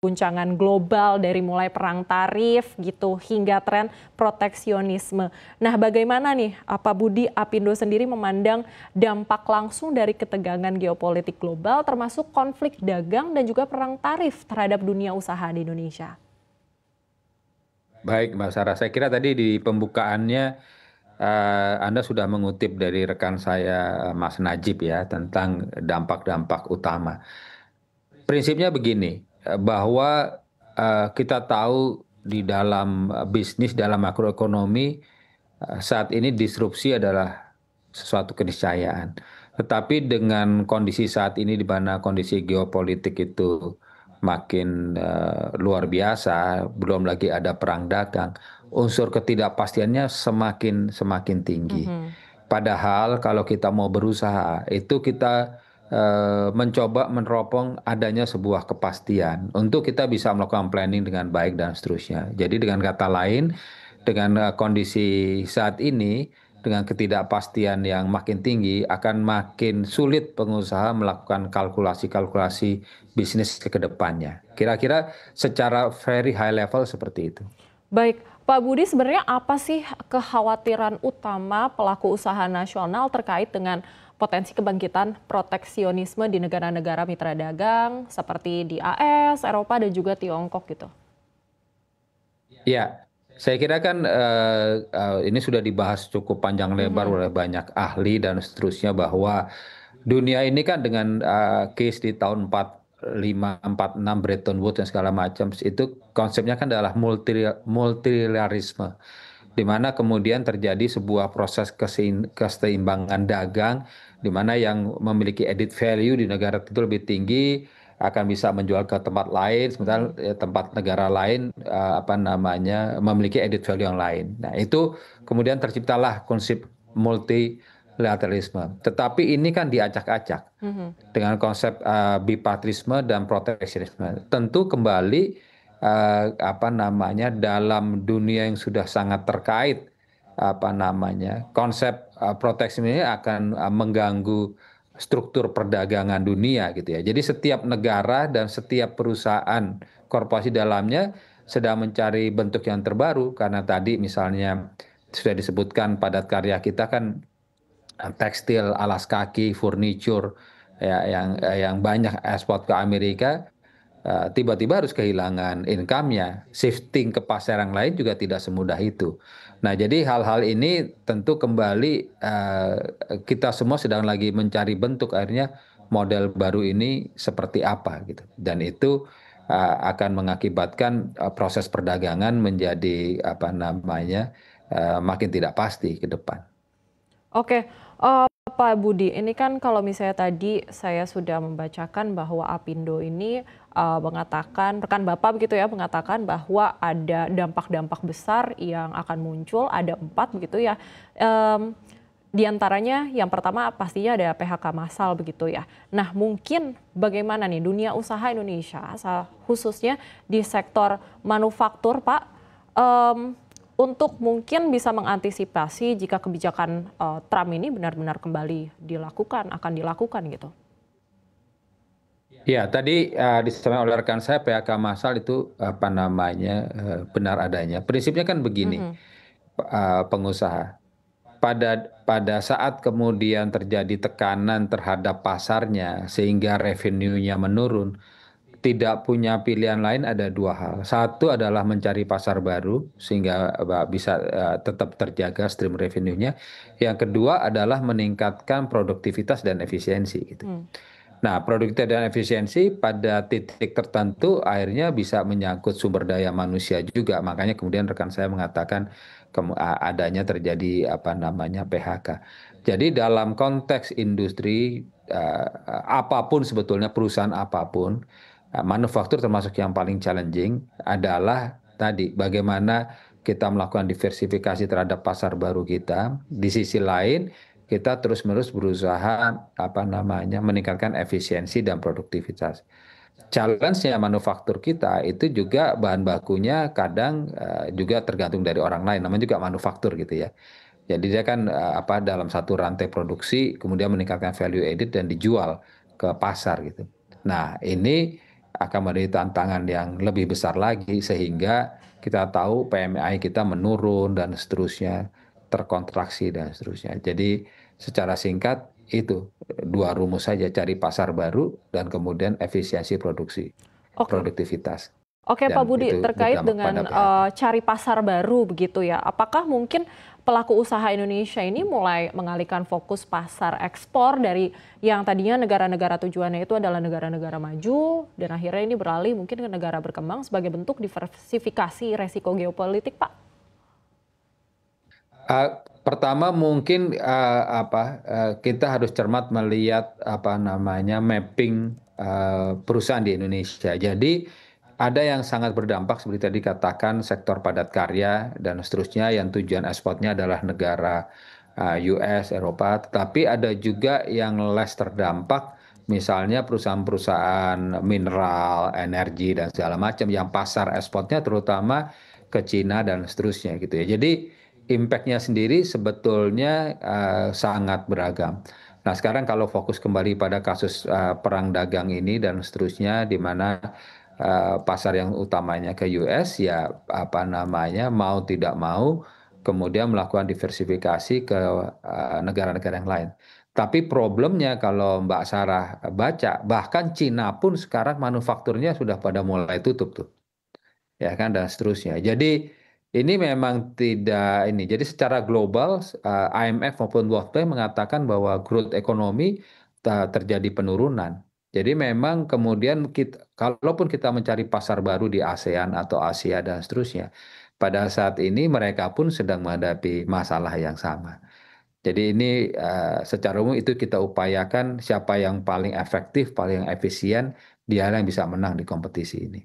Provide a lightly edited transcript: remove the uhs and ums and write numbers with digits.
guncangan global dari mulai perang tarif gitu hingga tren proteksionisme. Nah, bagaimana nih Pak Budi, Apindo sendiri memandang dampak langsung dari ketegangan geopolitik global termasuk konflik dagang dan juga perang tarif terhadap dunia usaha di Indonesia? Baik, Mbak Sarah. Saya kira tadi di pembukaannya Anda sudah mengutip dari rekan saya, Mas Najib ya, tentang dampak-dampak utama. Prinsipnya begini, bahwa kita tahu di dalam bisnis, dalam makroekonomi, saat ini disrupsi adalah sesuatu keniscayaan. Tetapi dengan kondisi saat ini di mana kondisi geopolitik itu makin luar biasa, belum lagi ada perang dagang, unsur ketidakpastiannya semakin semakin tinggi. Mhm. Padahal kalau kita mau berusaha, itu kita mencoba meneropong adanya sebuah kepastian untuk kita bisa melakukan planning dengan baik dan seterusnya. Jadi dengan kata lain, dengan kondisi saat ini, dengan ketidakpastian yang makin tinggi, akan makin sulit pengusaha melakukan kalkulasi-kalkulasi bisnis ke depannya. Kira-kira secara very high level seperti itu. Baik, Pak Budi, sebenarnya apa sih kekhawatiran utama pelaku usaha nasional terkait dengan potensi kebangkitan proteksionisme di negara-negara mitra dagang seperti di AS, Eropa, dan juga Tiongkok gitu? Ya, saya kira kan ini sudah dibahas cukup panjang lebar Mhm. oleh banyak ahli dan seterusnya bahwa dunia ini kan dengan case di tahun 45, 46 Bretton Woods dan segala macam itu konsepnya kan adalah multilateralisme, di mana kemudian terjadi sebuah proses keseimbangan dagang, di mana yang memiliki added value di negara itu lebih tinggi akan bisa menjual ke tempat lain, sementara Mhm. tempat negara lain apa namanya memiliki added value yang lain. Nah itu kemudian terciptalah konsep multilateralisme. Tetapi ini kan diacak-acak Mhm. dengan konsep bipartisme dan proteksionisme. Tentu kembali apa namanya dalam dunia yang sudah sangat terkait apa namanya konsep proteksionisme ini akan mengganggu struktur perdagangan dunia gitu ya. Jadi setiap negara dan setiap perusahaan korporasi dalamnya sedang mencari bentuk yang terbaru karena tadi misalnya sudah disebutkan padat karya kita kan tekstil, alas kaki, furniture ya yang banyak ekspor ke Amerika tiba-tiba harus kehilangan income-nya. Shifting ke pasar yang lain juga tidak semudah itu. Nah, jadi hal-hal ini tentu kembali kita semua sedang lagi mencari bentuk akhirnya model baru ini seperti apa gitu. Dan itu akan mengakibatkan proses perdagangan menjadi apa namanya makin tidak pasti ke depan. Oke, Pak Budi, ini kan kalau misalnya tadi saya sudah membacakan bahwa Apindo ini mengatakan, rekan Bapak begitu ya, mengatakan bahwa ada dampak-dampak besar yang akan muncul, ada 4 begitu ya. Em, di antaranya yang pertama pastinya ada PHK massal begitu ya. Nah, mungkin bagaimana nih dunia usaha Indonesia, khususnya di sektor manufaktur, Pak, em, untuk mungkin bisa mengantisipasi jika kebijakan Trump ini benar-benar kembali akan dilakukan gitu. Ya, tadi disampaikan oleh rekan saya PHK massal itu apa namanya benar adanya. Prinsipnya kan begini, Mhm. pengusaha pada saat kemudian terjadi tekanan terhadap pasarnya sehingga revenue-nya menurun, tidak punya pilihan lain ada dua hal. Satu adalah mencari pasar baru sehingga bisa tetap terjaga stream revenue-nya. Yang kedua adalah meningkatkan produktivitas dan efisiensi gitu. Hmm. Nah, produktivitas dan efisiensi pada titik tertentu akhirnya bisa menyangkut sumber daya manusia juga. Makanya kemudian rekan saya mengatakan adanya terjadi apa namanya PHK. Jadi dalam konteks industri apapun sebetulnya perusahaan apapun, manufaktur termasuk yang paling challenging adalah tadi bagaimana kita melakukan diversifikasi terhadap pasar baru kita. Di sisi lain kita terus-menerus berusaha apa namanya meningkatkan efisiensi dan produktivitas. Challenge-nya manufaktur kita itu juga bahan bakunya kadang juga tergantung dari orang lain, namanya juga manufaktur gitu ya. Jadi dia kan apa dalam satu rantai produksi kemudian meningkatkan value added dan dijual ke pasar gitu. Nah, ini akan menjadi tantangan yang lebih besar lagi sehingga kita tahu PMI kita menurun dan seterusnya, terkontraksi dan seterusnya. Jadi secara singkat itu dua rumus saja, cari pasar baru dan kemudian efisiensi produksi, Oke. produktivitas. Oke Pak Dan Budi, itu terkait berdampak pada dengan PHK. cari pasar baru begitu ya, apakah mungkin pelaku usaha Indonesia ini mulai mengalihkan fokus pasar ekspor dari yang tadinya negara-negara tujuannya itu adalah negara-negara maju dan akhirnya ini beralih mungkin ke negara berkembang sebagai bentuk diversifikasi resiko geopolitik, Pak? Pertama mungkin kita harus cermat melihat apa namanya mapping perusahaan di Indonesia. Jadi ada yang sangat berdampak seperti tadi katakan sektor padat karya dan seterusnya yang tujuan ekspornya adalah negara US, Eropa. Tetapi ada juga yang less terdampak, misalnya perusahaan-perusahaan mineral, energi dan segala macam yang pasar ekspornya terutama ke Cina dan seterusnya gitu ya. Jadi impact-nya sendiri sebetulnya sangat beragam. Nah, sekarang kalau fokus kembali pada kasus perang dagang ini dan seterusnya, di mana pasar yang utamanya ke US, ya apa namanya mau tidak mau, kemudian melakukan diversifikasi ke negara-negara yang lain. Tapi problemnya kalau Mbak Sarah baca, bahkan Cina pun sekarang manufakturnya sudah pada mulai tutup tuh ya kan dan seterusnya. Jadi ini memang tidak ini. Jadi secara global IMF maupun World Bank mengatakan bahwa growth ekonomi terjadi penurunan. Jadi memang kemudian kalaupun kita mencari pasar baru di ASEAN atau Asia dan seterusnya, pada saat ini mereka pun sedang menghadapi masalah yang sama. Jadi ini secara umum itu kita upayakan siapa yang paling efektif, paling efisien, dia yang bisa menang di kompetisi ini.